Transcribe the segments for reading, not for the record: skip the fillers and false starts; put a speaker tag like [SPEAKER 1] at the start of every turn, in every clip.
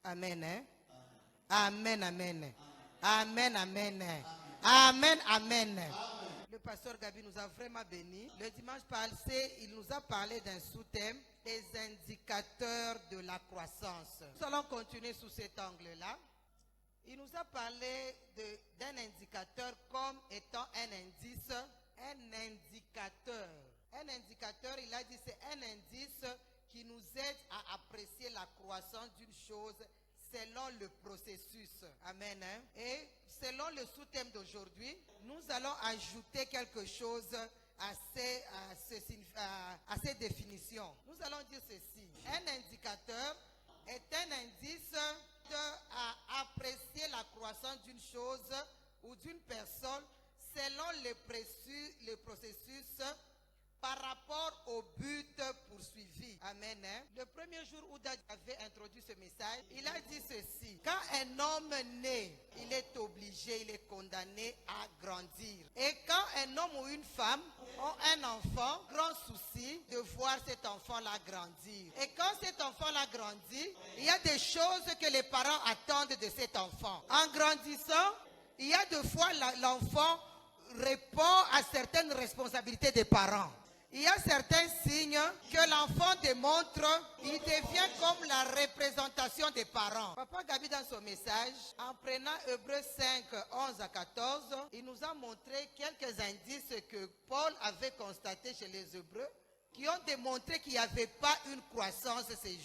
[SPEAKER 1] Amen. Hein? Amen, amen. Amen, amen. Amen, amen. Le pasteur Gabi nous a vraiment bénis. Le dimanche passé, il nous a parlé d'un sous-thème, les indicateurs de la croissance. Nous allons continuer sous cet angle-là. Il nous a parlé d'un indicateur comme étant un indice, un indicateur. Un indicateur, il a dit, c'est un indice qui nous aide à apprécier la croissance d'une chose selon le processus. Amen. Hein? Et selon le sous-thème d'aujourd'hui, nous allons ajouter quelque chose à ces définitions. Nous allons dire ceci. Un indicateur est un indice à apprécier la croissance d'une chose ou d'une personne selon le processus par rapport au but poursuivi. Amen. Hein? Le premier jour où Dad avait introduit ce message, il a dit ceci. Quand un homme naît, il est obligé, il est condamné à grandir. Et quand un homme ou une femme ont un enfant, grand souci de voir cet enfant-là grandir. Et quand cet enfant-là grandit, il y a des choses que les parents attendent de cet enfant. En grandissant, il y a des fois l'enfant répond à certaines responsabilités des parents. Il y a certains signes que l'enfant démontre, il devient comme la représentation des parents. Papa Gabi, dans son message, en prenant Hébreux 5, 11 à 14, il nous a montré quelques indices que Paul avait constatés chez les Hébreux, qui ont démontré qu'il n'y avait pas une croissance chez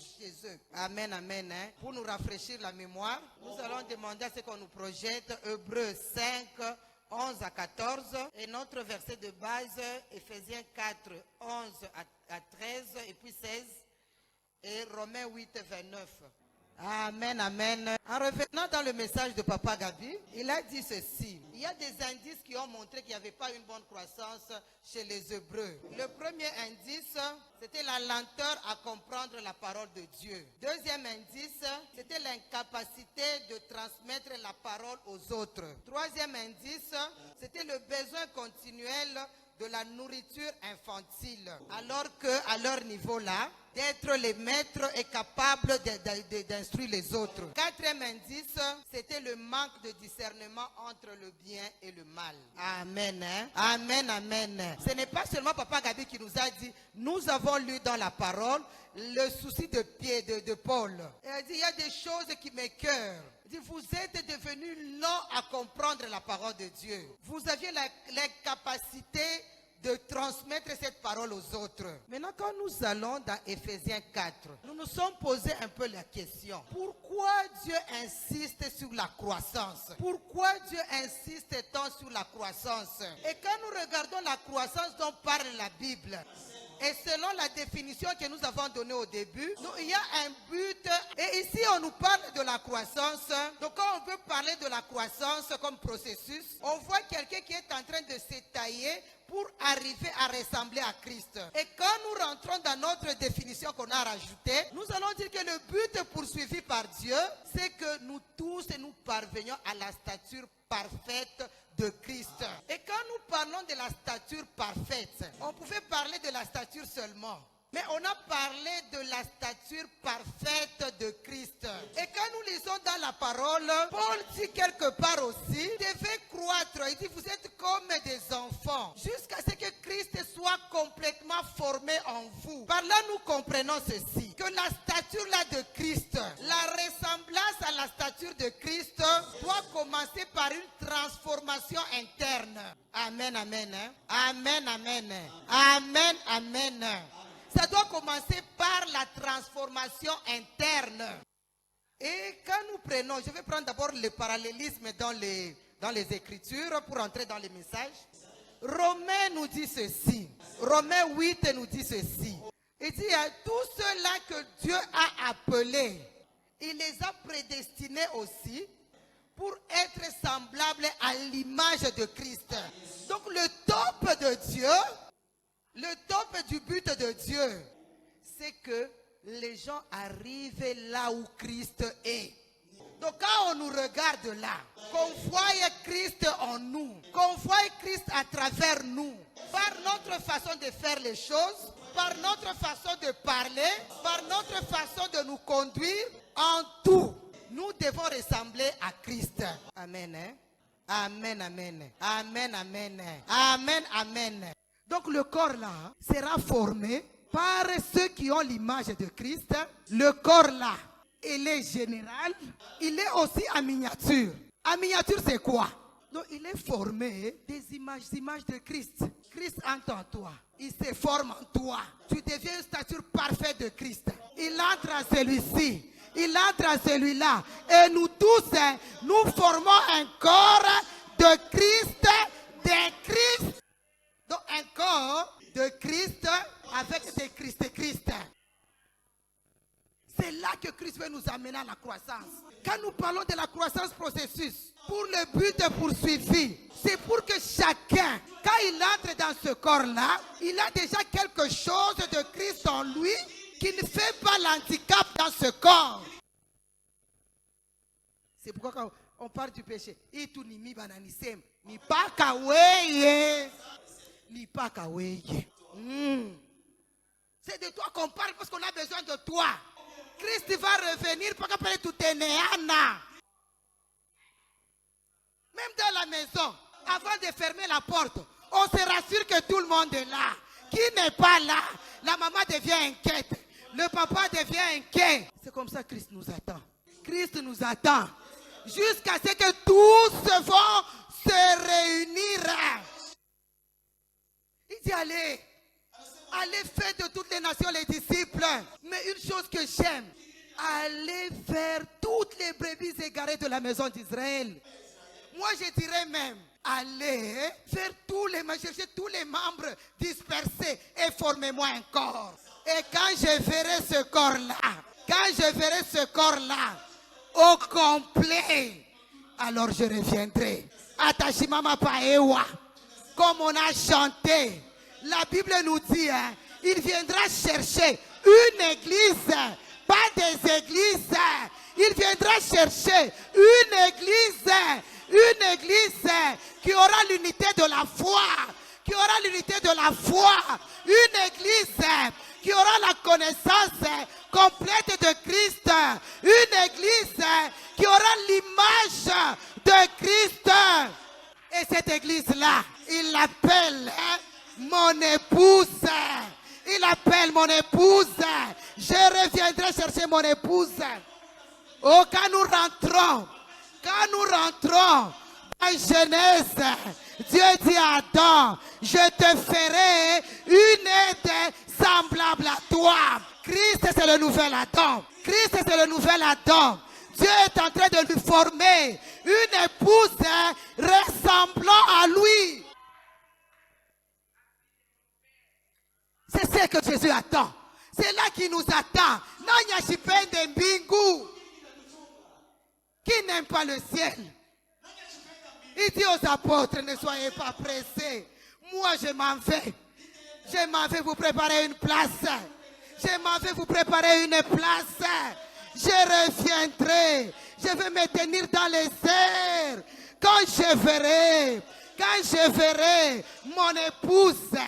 [SPEAKER 1] eux. Amen, amen. Hein? Pour nous rafraîchir la mémoire, nous allons demander à ce qu'on nous projette Hébreux 5, 11 à 14 et notre verset de base Ephésiens 4, 11 à 13 et puis 16 et Romains 8, 29. Amen, amen. En revenant dans le message de Papa Gabi, il a dit ceci. Il y a des indices qui ont montré qu'il n'y avait pas une bonne croissance chez les Hébreux. Le premier indice, c'était la lenteur à comprendre la parole de Dieu. Deuxième indice, c'était l'incapacité de transmettre la parole aux autres. Troisième indice, c'était le besoin continuel de la nourriture infantile. Alors qu'à leur niveau-là, d'être les maîtres et capables d'instruire les autres. Quatrième indice, c'était le manque de discernement entre le bien et le mal. Amen. Hein? Amen, amen. Ce n'est pas seulement Papa Gabi qui nous a dit, nous avons lu dans la parole le souci de Paul. Et il dit, il y a des choses qui m'écœurent. Il dit, vous êtes devenus lents à comprendre la parole de Dieu. Vous aviez l'incapacité de transmettre cette parole aux autres. Maintenant, quand nous allons dans Ephésiens 4, nous nous sommes posé un peu la question. Pourquoi Dieu insiste sur la croissance? Pourquoi Dieu insiste tant sur la croissance? Et quand nous regardons la croissance dont parle la Bible, et selon la définition que nous avons donnée au début, il y a un but. Et ici, on nous parle de la croissance. Donc, quand on veut parler de la croissance comme processus, on voit quelqu'un qui est en train de s'étailler pour arriver à ressembler à Christ. Et quand nous rentrons dans notre définition qu'on a rajoutée, nous allons dire que le but poursuivi par Dieu, c'est que nous tous nous parvenions à la stature parfaite de Christ. Et quand nous parlons de la stature parfaite, on pouvait parler de la stature seulement. Mais on a parlé de la stature parfaite de Christ. Et quand nous lisons dans la parole, Paul dit quelque part aussi, devez croître. Il dit, vous êtes comme des enfants, jusqu'à ce que Christ soit complètement formé en vous. Par là, nous comprenons ceci, que la stature là de Christ, la ressemblance à la stature de Christ, doit commencer par une transformation interne. Amen, amen. Hein? Amen, amen. Amen, amen. Ça doit commencer par la transformation interne. Et quand nous prenons, je vais prendre d'abord le parallélisme dans les Écritures pour entrer dans les messages. Romains nous dit ceci. Romains 8 nous dit ceci. Il dit à tous ceux-là que Dieu a appelés, il les a prédestinés aussi pour être semblables à l'image de Christ. Donc le top de Dieu, le top du but de Dieu, c'est que les gens arrivent là où Christ est. Donc quand on nous regarde là, qu'on voie Christ en nous, qu'on voie Christ à travers nous, par notre façon de faire les choses, par notre façon de parler, par notre façon de nous conduire, en tout, Nous devons ressembler à Christ. Amen. Hein? Amen, amen. Amen, amen. Amen, amen. Donc le corps là sera formé par ceux qui ont l'image de Christ. Le corps là, il est général. Il est aussi en miniature. En miniature, c'est quoi? Donc il est formé des images de Christ. Christ entre en toi. Il se forme en toi. Tu deviens une stature parfaite de Christ. Il entre à celui-ci. Il entre à celui-là. Et nous tous, nous formons un corps de Christ, Donc un corps de Christ avec des Christ. C'est là que Christ veut nous amener à la croissance. Quand nous parlons de la croissance processus, pour le but poursuivi, c'est pour que chacun, quand il entre dans ce corps-là, il a déjà quelque chose de Christ en lui qui ne fait pas l'handicap dans ce corps. C'est pourquoi quand on parle du péché, c'est de toi qu'on parle parce qu'on a besoin de toi. Christ va revenir pour qu'après tout est néana. Même dans la maison, avant de fermer la porte, on se rassure que tout le monde est là. Qui n'est pas là? La maman devient inquiète. Le papa devient inquiet. C'est comme ça que Christ nous attend. Christ nous attend. Jusqu'à ce que tous vont se réunir. Il dit allez faire de toutes les nations les disciples. Mais une chose que j'aime, allez faire toutes les brebis égarées de la maison d'Israël. Moi je dirais même, allez faire chercher tous les membres dispersés et formez-moi un corps. Et quand je verrai ce corps-là, au complet, alors je reviendrai. Atashimama paewa. Comme on a chanté, la Bible nous dit, il viendra chercher une église, pas des églises. Il viendra chercher une église qui aura l'unité de la foi, une église qui aura la connaissance complète de Christ, une église qui aura l'image de Christ. Et cette église-là, il l'appelle mon épouse. Il appelle mon épouse. Je reviendrai chercher mon épouse. Oh, quand nous rentrons en Genèse, Dieu dit à Adam, je te ferai une aide semblable à toi. Christ, c'est le nouvel Adam. Dieu est en train de lui former une épouse ressemblant à lui. C'est ce que Jésus attend. C'est là qu'il nous attend. Qui n'aime pas le ciel? Il dit aux apôtres, ne soyez pas pressés. Moi, je m'en vais. Je m'en vais vous préparer une place. Je reviendrai. Je vais me tenir dans les airs. Quand je verrai mon épouse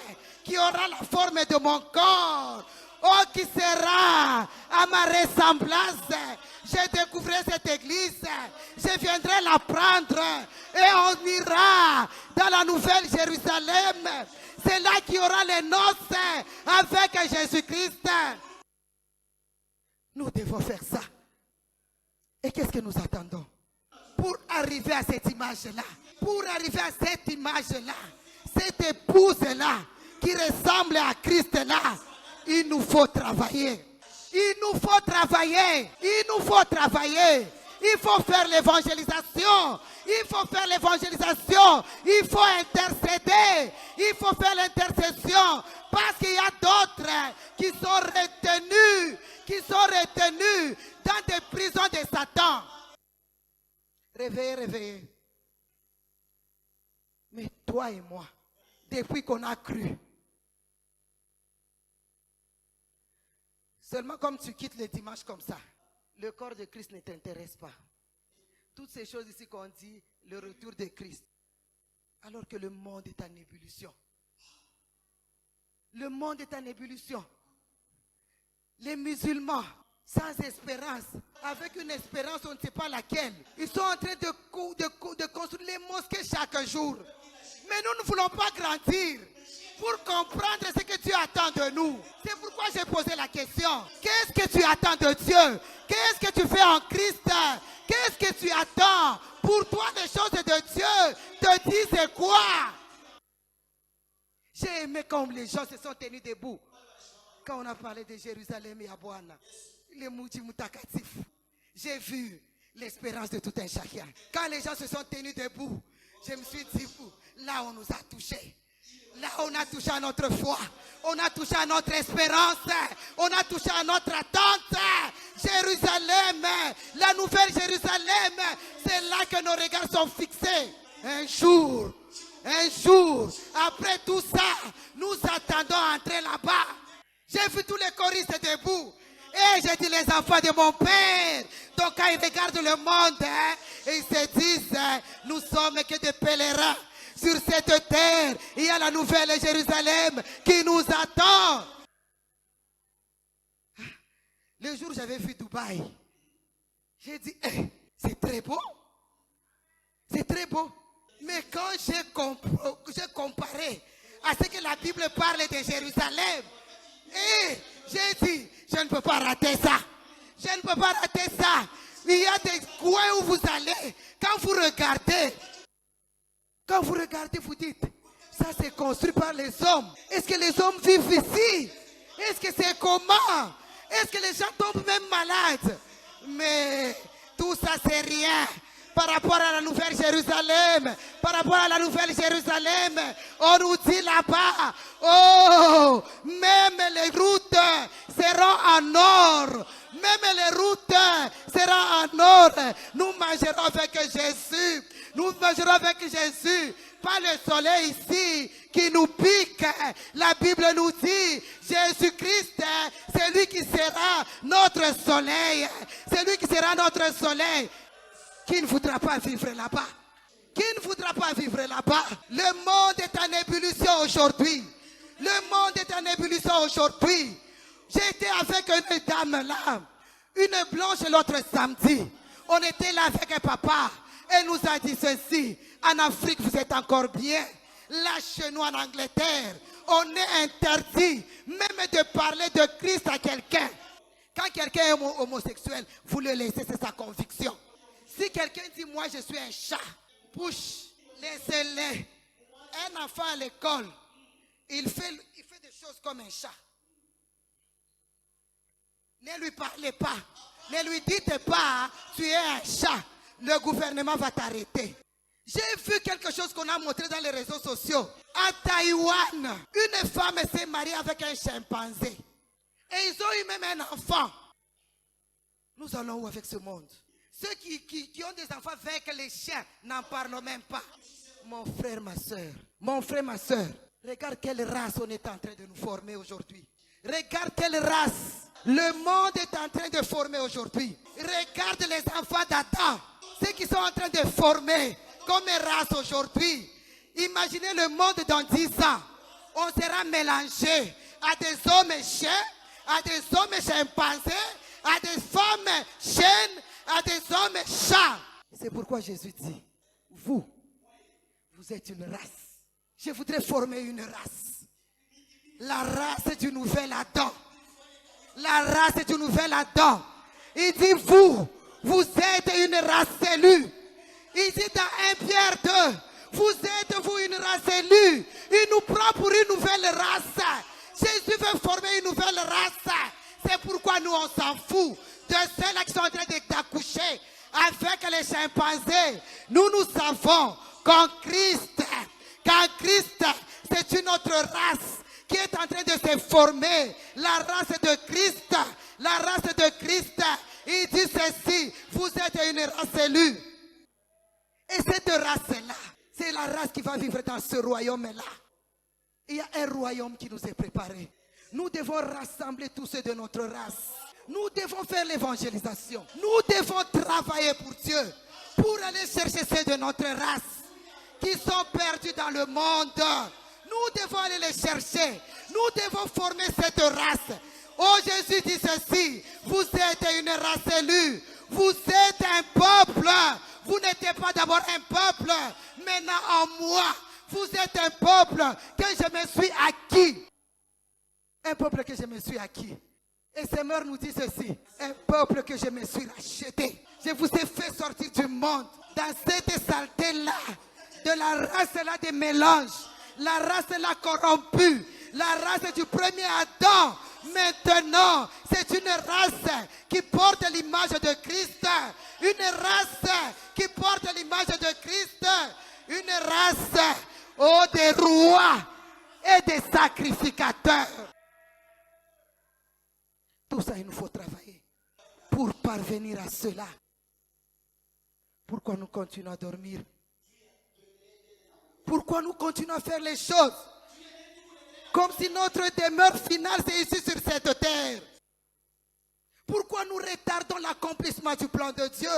[SPEAKER 1] qui aura la forme de mon corps, oh, qui sera à ma ressemblance, je découvrirai cette église, je viendrai la prendre et on ira dans la nouvelle Jérusalem. C'est là qu'il y aura les noces avec Jésus-Christ. Nous devons faire ça. Et qu'est-ce que nous attendons? Pour arriver à cette image-là, cette épouse-là, qui ressemble à Christ-là, il nous faut travailler. Il faut faire l'évangélisation. Il faut intercéder. Il faut faire l'intercession. Parce qu'il y a d'autres qui sont retenus dans des prisons de Satan. Réveillez. Mais toi et moi, depuis qu'on a cru, seulement comme tu quittes le dimanche comme ça, le corps de Christ ne t'intéresse pas. Toutes ces choses ici qu'on dit, le retour de Christ, alors que le monde est en ébullition. Les musulmans sans espérance, avec une espérance, on ne sait pas laquelle. Ils sont en train de construire les mosquées chaque jour. Mais nous ne voulons pas grandir pour comprendre ce que Dieu attend de nous. C'est pourquoi j'ai posé la question. Qu'est-ce que tu attends de Dieu? Qu'est-ce que tu fais en Christ? Qu'est-ce que tu attends? Pour toi, les choses de Dieu te disent quoi? J'ai aimé comme les gens se sont tenus debout. Quand on a parlé de Jérusalem et Abouana, les Mouti Moutakatif, j'ai vu l'espérance de tout un chacun. Quand les gens se sont tenus debout, je me suis dit, là on nous a touchés. Là on a touché à notre foi. On a touché à notre espérance. On a touché à notre attente. Jérusalem, la nouvelle Jérusalem, c'est là que nos regards sont fixés. Un jour, après tout ça, nous attendons à entrer là-bas. J'ai vu tous les choristes debout. Et j'ai dit, les enfants de mon père. Donc quand ils regardent le monde, ils se disent, nous sommes que des pèlerins. Sur cette terre, il y a la nouvelle Jérusalem qui nous attend. Le jour où j'avais vu Dubaï, j'ai dit, c'est très beau. C'est très beau. Mais quand j'ai comparé à ce que la Bible parle de Jérusalem, j'ai dit, je ne peux pas rater ça. Je ne peux pas rater ça. Il y a des coins où vous allez, quand vous regardez, vous dites, ça c'est construit par les hommes. Est-ce que les hommes vivent ici? Est-ce que c'est comment? Est-ce que les gens tombent même malades? Mais tout ça c'est rien par rapport à la nouvelle Jérusalem. Par rapport à la nouvelle Jérusalem, on nous dit là-bas, oh, même les routes seront en or. Même les routes seront en or. Nous mangerons avec Jésus. Nous mangerons avec Jésus. Pas le soleil ici qui nous pique. La Bible nous dit, Jésus-Christ, c'est lui qui sera notre soleil. C'est lui qui sera notre soleil. Qui ne voudra pas vivre là-bas? Qui ne voudra pas vivre là-bas? Le monde est en ébullition aujourd'hui. Le monde est en ébullition aujourd'hui. J'étais avec une dame là, une blanche l'autre samedi. On était là avec un papa. Elle nous a dit ceci. En Afrique, vous êtes encore bien. Là, chez nous, en Angleterre, on est interdit même de parler de Christ à quelqu'un. Quand quelqu'un est homosexuel, vous le laissez, c'est sa conviction. Si quelqu'un dit, moi, je suis un chat, push, laissez-le. Un enfant à l'école, il fait des choses comme un chat. Ne lui parlez pas. Ne lui dites pas, tu es un chat. Le gouvernement va t'arrêter. J'ai vu quelque chose qu'on a montré dans les réseaux sociaux. À Taïwan, une femme s'est mariée avec un chimpanzé. Et ils ont eu même un enfant. Nous allons où avec ce monde? Ceux qui ont des enfants avec les chiens n'en parlent même pas. Mon frère, ma soeur, regarde quelle race on est en train de nous former aujourd'hui. Regarde quelle race le monde est en train de former aujourd'hui. Regarde les enfants d'Adam, ceux qui sont en train de former comme race aujourd'hui. Imaginez le monde dans 10 ans. On sera mélangé à des hommes chiens, à des hommes chimpanzés, à des femmes chiennes, à des hommes chats. C'est pourquoi Jésus dit, vous êtes une race. Je voudrais former une race. La race du nouvel Adam. La race du nouvel Adam. Il dit, vous êtes une race élue. Il dit dans 1 Pierre 2, vous êtes une race élue. Il nous prend pour une nouvelle race. Jésus veut former une nouvelle race. C'est pourquoi nous on s'en fout de ceux-là qui sont en train d'accoucher avec les chimpanzés. Nous savons qu'en Christ, c'est une autre race qui est en train de se former. La race de Christ. La race de Christ. Il dit ceci, vous êtes une race élue. Et cette race-là, c'est la race qui va vivre dans ce royaume-là. Il y a un royaume qui nous est préparé. Nous devons rassembler tous ceux de notre race. Nous devons faire l'évangélisation. Nous devons travailler pour Dieu. Pour aller chercher ceux de notre race qui sont perdus dans le monde. Nous devons aller les chercher. Nous devons former cette race. Oh, Jésus dit ceci. Vous êtes race élue. Vous êtes un peuple. Vous n'étiez pas d'abord un peuple. Maintenant en moi, vous êtes un peuple que je me suis acquis. Un peuple que je me suis acquis. Et Seigneur nous dit ceci. Un peuple que je me suis racheté. Je vous ai fait sortir du monde. Dans cette saleté-là. De la race-là des mélanges. La race-là corrompue. La race du premier Adam. Maintenant, c'est une race qui porte l'image de Christ. Une race qui porte l'image de Christ. Une race, oh, des rois et des sacrificateurs. Tout ça, il nous faut travailler pour parvenir à cela. Pourquoi nous continuons à dormir? Pourquoi nous continuons à faire les choses comme si notre demeure finale c'est ici sur cette terre? Pourquoi nous retardons l'accomplissement du plan de Dieu?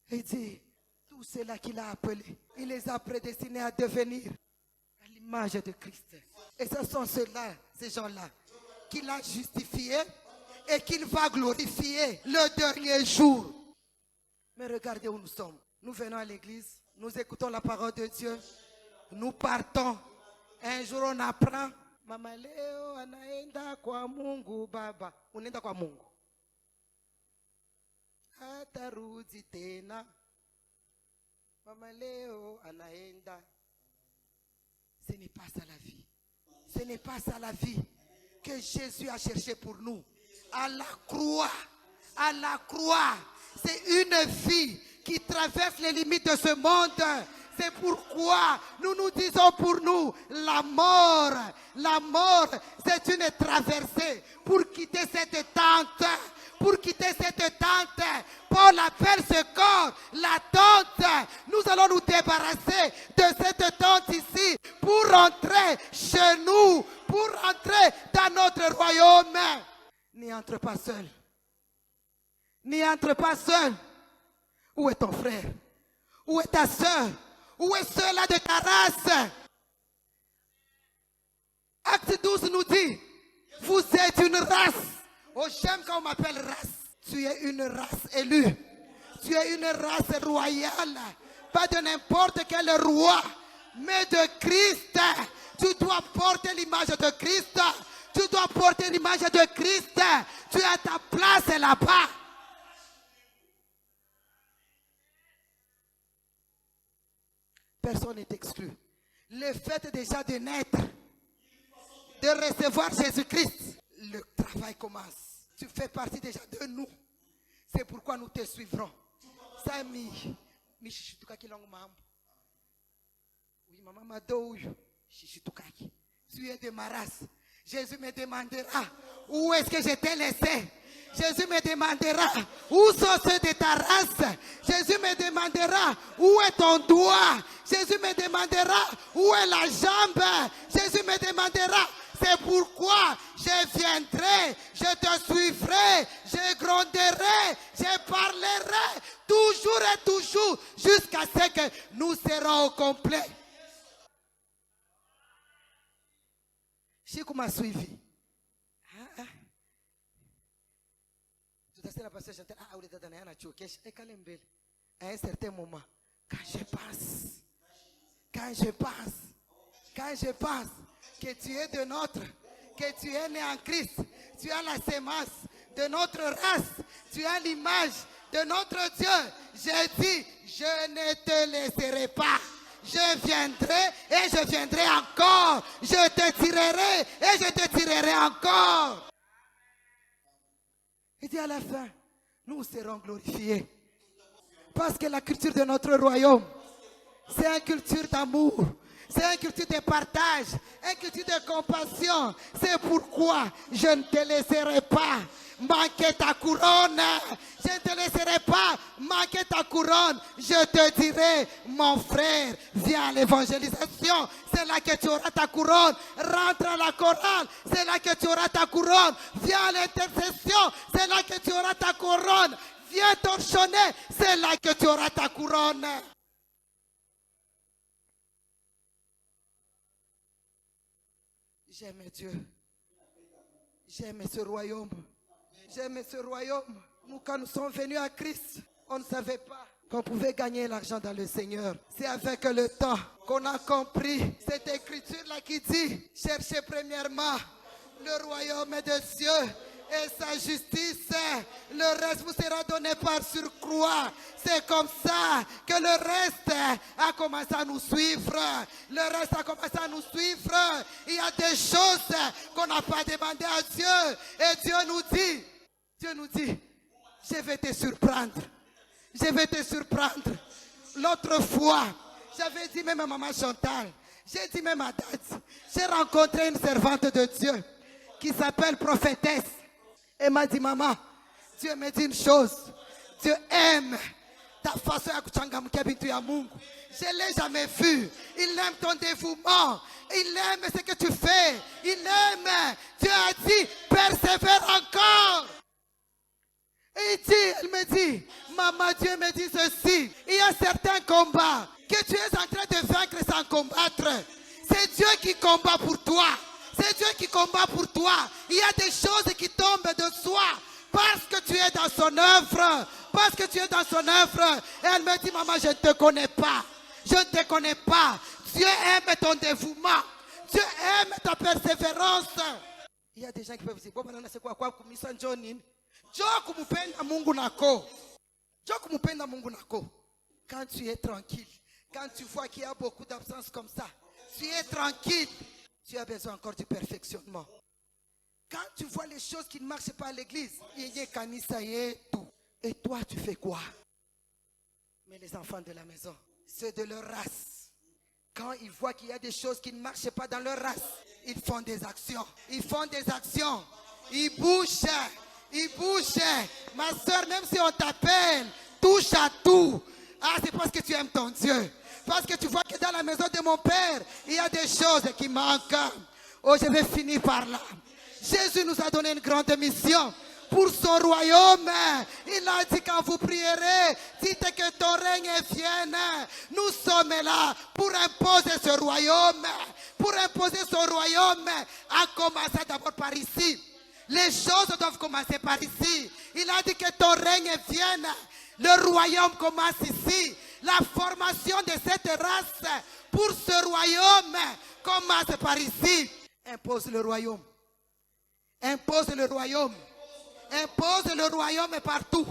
[SPEAKER 1] Il dit, tous ceux-là qu'il a appelés, il les a prédestinés à devenir à l'image de Christ. Et ce sont ceux-là, ces gens-là, qu'il a justifiés et qu'il va glorifier le dernier jour. Mais regardez où nous sommes. Nous venons à l'église, nous écoutons la parole de Dieu, nous partons. Un jour on apprend, Mama leo anaenda kwa Mungu baba. Unaenda kwa Mungu. Atarudi tena. Mama leo anaenda. Ce n'est pas ça la vie. Ce n'est pas ça la vie que Jésus a cherché pour nous. À la croix, c'est une vie qui traverse les limites de ce monde. C'est pourquoi nous nous disons pour nous, la mort, c'est une traversée pour quitter cette tente. Pour quitter cette tente, Paul appelle ce corps la tente. Nous allons nous débarrasser de cette tente ici pour rentrer chez nous, pour rentrer dans notre royaume. N'y entre pas seul. N'y entre pas seul. Où est ton frère? Où est ta soeur? Où est ceux-là de ta race? Acte 12 nous dit, vous êtes une race. Oh, j'aime quand on m'appelle race. Tu es une race élue. Tu es une race royale. Pas de n'importe quel roi, mais de Christ. Tu dois porter l'image de Christ. Tu dois porter l'image de Christ. Tu as ta place là-bas. Personne n'est exclu. Le fait déjà de naître, de recevoir Jésus-Christ, le travail commence. Tu fais partie déjà de nous. C'est pourquoi nous te suivrons. Sami, mishitukaki longo mambo. Oui, maman mado shishitukaki. Tu es de ma race. Jésus me demandera où est-ce que je t'ai laissé. Jésus me demandera où sont ceux de ta race. Jésus me demandera où est ton doigt. Jésus me demandera où est la jambe. Jésus me demandera. C'est pourquoi je viendrai, je te suivrai, je gronderai, je parlerai toujours et toujours jusqu'à ce que nous serons au complet. Chico m'a suivi. Tout à fait, la pasteur chantait, ah, vous êtes dans un choquage, et calme-belle. À un certain moment, quand je pense que tu es de notre, que tu es né en Christ, tu as la sémence de notre race, tu as l'image de notre Dieu. Je dis, je ne te laisserai pas. Je viendrai et je viendrai encore. Je te tirerai et je te tirerai encore. Il dit à la fin, nous serons glorifiés. Parce que la culture de notre royaume, c'est une culture d'amour. C'est une culture de partage, une culture de compassion. C'est pourquoi je ne te laisserai pas manquer ta couronne. Je ne te laisserai pas manquer ta couronne. Je te dirai, mon frère, viens à l'évangélisation. C'est là que tu auras ta couronne. Rentre à la chorale. C'est là que tu auras ta couronne. Viens à l'intercession. C'est là que tu auras ta couronne. Viens torchonner. C'est là que tu auras ta couronne. J'aime Dieu. J'aime ce royaume. J'aime ce royaume. Nous, quand nous sommes venus à Christ, on ne savait pas qu'on pouvait gagner l'argent dans le Seigneur. C'est avec le temps qu'on a compris cette écriture-là qui dit, cherchez premièrement le royaume de Dieu et sa justice. Le reste vous sera donné par surcroît. C'est comme ça que le reste a commencé à nous suivre. Le reste a commencé à nous suivre. Il y a des choses qu'on n'a pas demandé à Dieu. Et Dieu nous dit, je vais te surprendre. Je vais te surprendre. L'autre fois, j'avais dit même à maman Chantal, j'ai dit même à Dad, j'ai rencontré une servante de Dieu qui s'appelle prophétesse. Elle m'a dit, maman, Dieu me dit une chose. Dieu aime ta façon de kuchangamkia bintu ya Mungu. Je ne l'ai jamais vu. Il aime ton dévouement. Il aime ce que tu fais. Il aime. Dieu a dit, persévère encore. Et elle me dit, maman, Dieu me dit ceci. Il y a certains combats que tu es en train de vaincre sans combattre. C'est Dieu qui combat pour toi. C'est Dieu qui combat pour toi. Il y a des choses qui tombent de soi parce que tu es dans son œuvre. Parce que tu es dans son œuvre. Et elle me dit, maman, je ne te connais pas. Je ne te connais pas. Dieu aime ton dévouement. Dieu aime ta persévérance. Il y a des gens qui peuvent dire, bon, c'est quoi kumisa Johnny? Quand tu es tranquille, quand tu vois qu'il y a beaucoup d'absence comme ça, tu es tranquille. Tu as besoin encore du perfectionnement. Quand tu vois les choses qui ne marchent pas à l'église, et toi tu fais quoi? Mais les enfants de la maison, ceux de leur race, quand ils voient qu'il y a des choses qui ne marchent pas dans leur race, ils font des actions. Ils font des actions. Ils bougent. Ils bougent. Ma soeur, même si on t'appelle, touche à tout. Ah, c'est parce que tu aimes ton Dieu. Parce que tu vois que dans la maison de mon père, il y a des choses qui manquent. Oh, je vais finir par là. Jésus nous a donné une grande mission pour son royaume. Il a dit, quand vous prierez, dites que ton règne vienne. Nous sommes là pour imposer ce royaume. Pour imposer son royaume, à commencer d'abord par ici. Les choses doivent commencer par ici. Il a dit que ton règne vienne. Le royaume commence ici. La formation de cette race pour ce royaume commence par ici. Impose le royaume. Impose le royaume. Impose le royaume partout.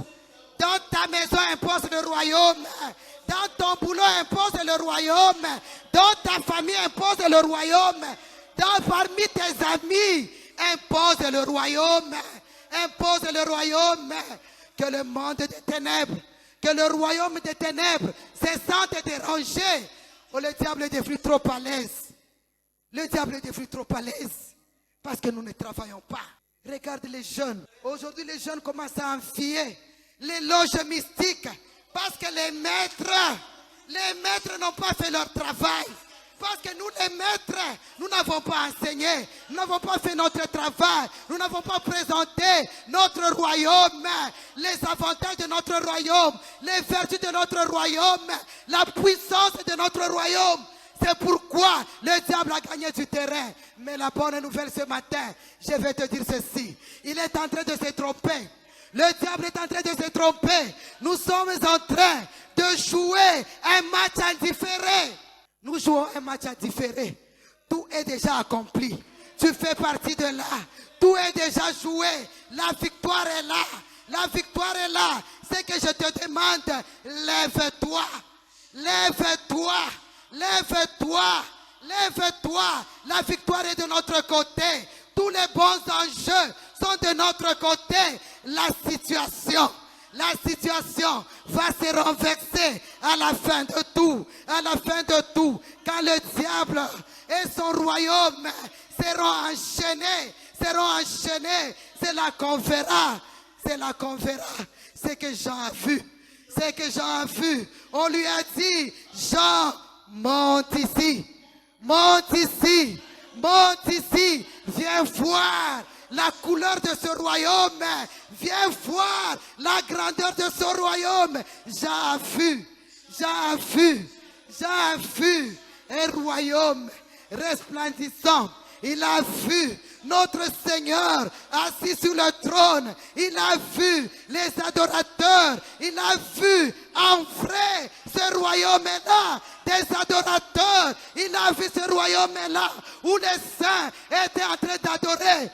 [SPEAKER 1] Dans ta maison, impose le royaume. Dans ton boulot, impose le royaume. Dans ta famille, impose le royaume. Parmi tes amis, impose le royaume. Impose le royaume. Que le monde des ténèbres, que le royaume des ténèbres se sente dérangé. Oh, le diable est devenu trop à l'aise. Le diable est devenu trop à l'aise. Parce que nous ne travaillons pas. Regarde les jeunes. Aujourd'hui, les jeunes commencent à enfier les loges mystiques. Parce que les maîtres n'ont pas fait leur travail. Parce que nous, les maîtres, nous n'avons pas enseigné. Nous n'avons pas fait notre travail. Nous n'avons pas présenté notre royaume. Les avantages de notre royaume. Les vertus de notre royaume. La puissance de notre royaume. C'est pourquoi le diable a gagné du terrain. Mais la bonne nouvelle ce matin, je vais te dire ceci. Il est en train de se tromper. Le diable est en train de se tromper. Nous sommes en train de jouer un match indifféré. Nous jouons un match indifféré. Tout est déjà accompli. Tu fais partie de là. Tout est déjà joué. La victoire est là. La victoire est là. C'est que je te demande, lève-toi. Lève-toi. Lève-toi. Lève-toi. La victoire est de notre côté. Tous les bons enjeux sont de notre côté. La situation va se renverser à la fin de tout. À la fin de tout. Quand le diable et son royaume seront enchaînés. C'est la qu'on verra. C'est la qu'on verra. C'est que Jean a vu. C'est que Jean a vu. On lui a dit, Jean, monte ici. Monte ici. Monte ici. Viens voir la couleur de ce royaume. Viens voir la grandeur de ce royaume. J'ai vu un royaume resplendissant. Il a vu
[SPEAKER 2] notre Seigneur assis sur le trône. Il a vu les adorateurs. Il a vu en vrai ce royaume-là, des adorateurs. Il a vu ce royaume-là où les saints étaient en train d'adorer.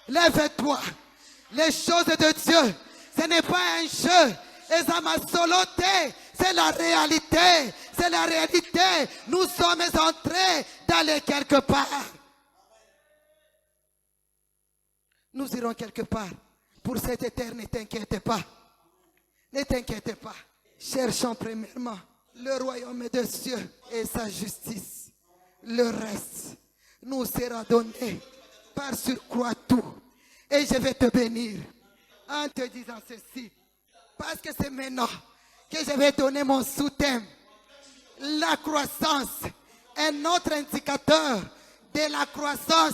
[SPEAKER 2] Lève-toi. Les choses de Dieu, ce n'est pas un jeu. Et ça m'a soloté. C'est la réalité. C'est la réalité. Nous sommes entrés d'aller quelque part. Nous irons quelque part. Pour cette éternité, ne t'inquiète pas. Ne t'inquiète pas. Cherchons premièrement le royaume de Dieu et sa justice. Le reste nous sera donné par surcroît tout. Et je vais te bénir en te disant ceci. Parce que c'est maintenant que je vais donner mon sous-thème. La croissance. Un autre indicateur de la croissance,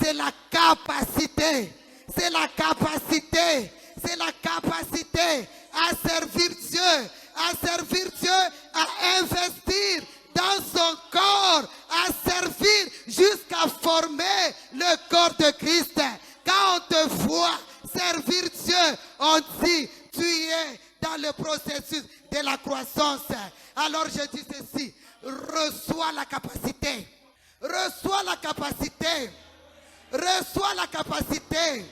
[SPEAKER 2] c'est la capacité. C'est la capacité. C'est la capacité à servir Dieu. À servir Dieu, à investir dans son corps, à servir jusqu'à former le corps de Christ. Quand on te voit servir Dieu, on dit, tu es dans le processus de la croissance. Alors je dis ceci, reçois la capacité. Reçois la capacité. Reçois la capacité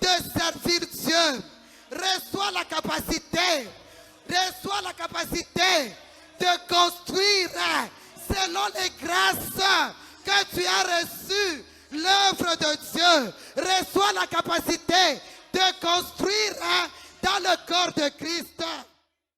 [SPEAKER 2] de servir Dieu. Reçois la capacité. Reçois la capacité de construire selon les grâces que tu as reçues l'œuvre de Dieu. Reçois la capacité de construire dans le corps de Christ.